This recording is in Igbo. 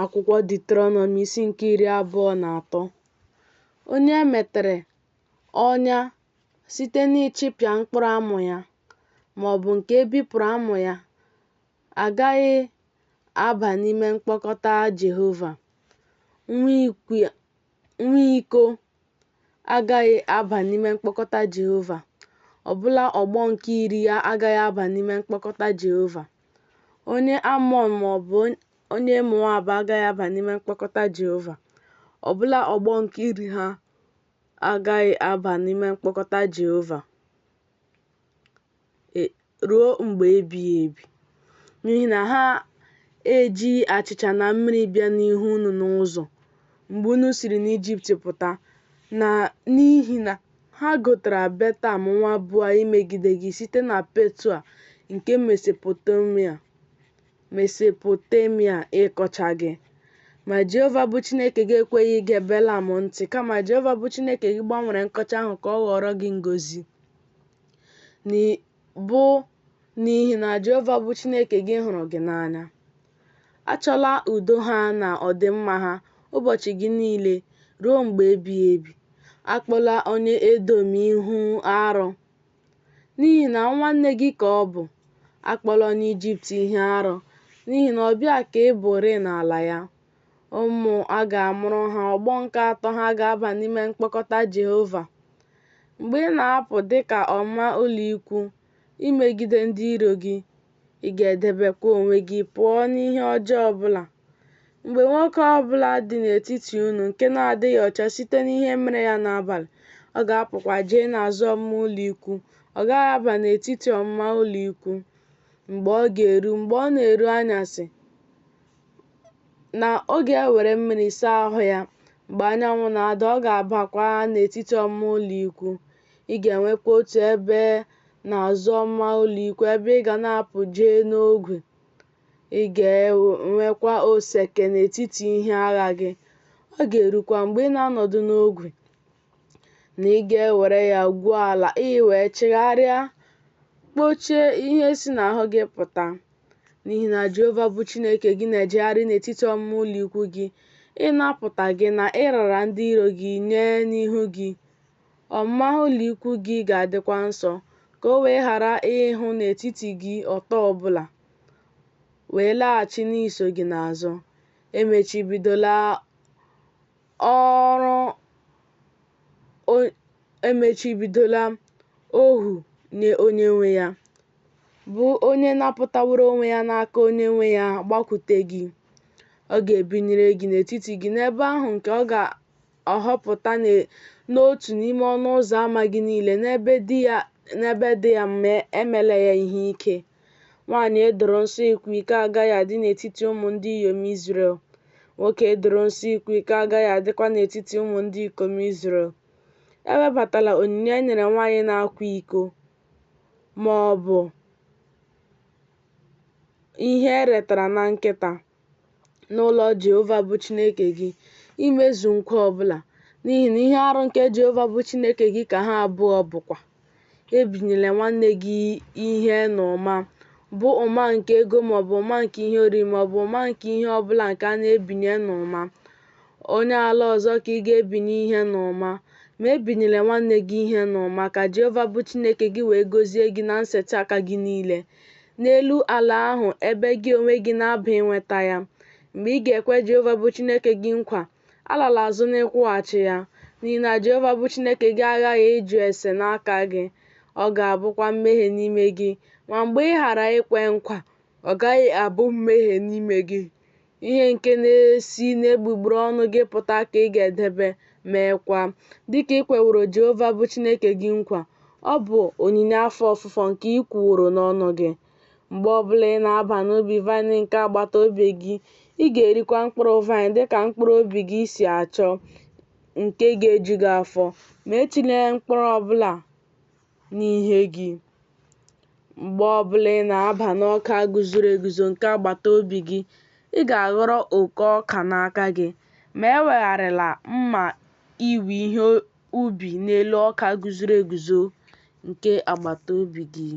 Akwụkwọ Deuteronomy isi nke 23. Onye e metere ọnya site n'ịchịpịa mkpụrụ amụ ya, ma ọ bụ nke e bipụrụ amụ ya, agaghị aba n'ime mkpọkọta Jehova. Nwa iko agaghị aba n'ime mkpọkọta Jehova. Ọbụla ọgbọ nke 10 ya agaghị aba n'ime mkpọkọta Jehova. Onye Amọn ma ọ bụ onye Moab agaghị aba n'ime mkpọkọta Jehova. Ọbụla ọgbọ nke 10 ha agaghị aba n'ime mkpọkọta Jehova ruo mgbe ebighị ebi, n'ihi na ha ejighị achịcha na mmiri bịa n'ihu unu n'ụzọ mgbe unu siri n'Ijipt pụta, na n'ihi na ha gotara Betam nwa Bua imegide gị site na Petua nke Mesopotamia ịkọcha gị. Ma Jehova bụ Chineke gị ekweghị ige Belam ntị, kama Jehova bụ Chineke gị gbanwere nkọcha ahụ ka ọ ghọrọ gị ngọzi. N'ihi na Jehova bụ Chineke gị hụrụ gị n'anya. Achọla udo ha na ọdịmma ha ụbọchị gị niile ruo mgbe ebighị ebi. Akpọla onye Edọm ihu arụ, n'ihi na nwanne gị ka ọ bụ. Akpọla onye Ijipt ihe arụ, n'ihi na ọbịa ka ị bụrị n'ala ya. Ụmụ a ga-amụrụ ha ọgbọ nke 3 ha ga-aba n'ime mkpọkọta Jehova. Mgbe ị na-apụ dịka ọma ụlọikwu imegide ndị iro gị, ị ga-edebekwa onwe gị pụọ n'ihe ọjọọ ọbụla. Mgbe nwoke ọbụla dị n'etiti unu nke na-adịghị ọcha site n'ihe mere ya n'abalị, ọ ga-apụkwa jee n'azụ ọmụma ụlọikwu. Ọ gaghị aba n'etiti ọmụma ụlọikwu. Mgbe ọ na-eru anyasị, na ọ ga-ewere mmiri saa ahụ ya. Mgbe anyanwụ na-ada, ọ ga-abakwa n'etiti ọmụma ụlọikwu. Ị ga-enwekwa otu ebe n'azụ ọmụma ụlọikwu ebe ị ga na-apụ jee n'ogwe. Ị ga-enwekwa oseke n'etiti ihe agha gị. Ọ ga-erukwa mgbe ị na-anọdụ n'ogwe na ị ga-ewere ya gwuo ala wee chigharịa, kpochie ihe si n'ahụ gị pụta. N'ihi na Jehova bụ Chineke gị na-ejegharị n'etiti ọmụma ụlọikwu gị, ịnapụta gị na ịrara ndị iro gị nye n'ihu gị. Ọmụma ụlọikwu gị ga-adịkwa nsọ, ka o wee ghara ịhụ n'etiti gị ọtọ ọbụla wee laghachi n'iso gị n'azụ. Emechibidola ohu nye onye nwe ya, bụ onye napụtaworo onwe ya n'aka onye nwe ya gbakwute gị. Ọ ga-ebinyere gị n'etiti gị n'ebe ahụ nke ọ ga-ahọpụta n'otu n'ime ọnụ ụzọ ámá gị niile, n'ebe dị ya ma emela ya ihe ike. Nwaanyị edoro nsọ ịkwa iko agaghị adị n'etiti ụmụ ndị inyom Izrel. Nwoke edoro nsọ ịkwa iko agaghị adịkwa n'etiti ụmụ ndị ikom Izrel. Ewebatala onyinye e nyere nwaanyị na-akwa iko, ma ọ bụ ihe e retara na nkịta n'ụlọ Jehova bụ Chineke gị, imezu nkwa ọbụla, n'ihi na ihe arụ nke Jehova bụ Chineke gị ka ha abụọ bụkwa. Ebinyela nwanne gị ihe n'ụma, bụ ụma nke ego maọbụ ụma nke ihe oriri maọbụ ụma nke ihe ọbụla nke a na-ebinye n'ụma. Onye ala ọzọ ka ị ga-ebinye ihe n'ụma, ma ebinyela nwanne gị ihe n'ụma, ka Jehova bụ Chineke gị wee gọzie gị na nseti aka gị niile n'elu ala ahụ ebe gị onwe gị na-aba inweta ya. Mgbe ị ga-ekwe Jehova bụ Chineke gị nkwa, alala azụ n'ịkwụghachi ya, n'ihi na Jehova bụ Chineke gị aghaghị ịjụ ese n'aka gị. Ọ ga-abụkwa mmehie n'ime gị, ma mgbe ị ghara ikwe nkwa, ọ gaghị abụ mmehie n'ime gị. Ihe nke na-esi n'egbugbere ọnụ gị pụta ka ị ga-edebe meekwa, dịka ị kweworo Jehova bụ Chineke gị nkwa. Ọ bụ onyinye afọ ofufo nke ị kwuworo n'ọnụ gị. Mgbe ọbụla ị na-aba n'ubi vaịn nke agbata obi gị, ị ga-erikwa mkpụrụ vaịn dịka mkpụrụ obi gị si achọ, nke ga-eju gị afọ, ma etinyela mkpụrụ ọbụla n'ihe gị. Mgbe ọbụla ị na-aba n'ọka guzoro eguzo nke agbata obi gị, ị ga-aghọrọ oke ọka n'aka gị, ma ewegharịla mma iwe ihe ubi n'elu ọka guzoro eguzo nke agbata obi gị.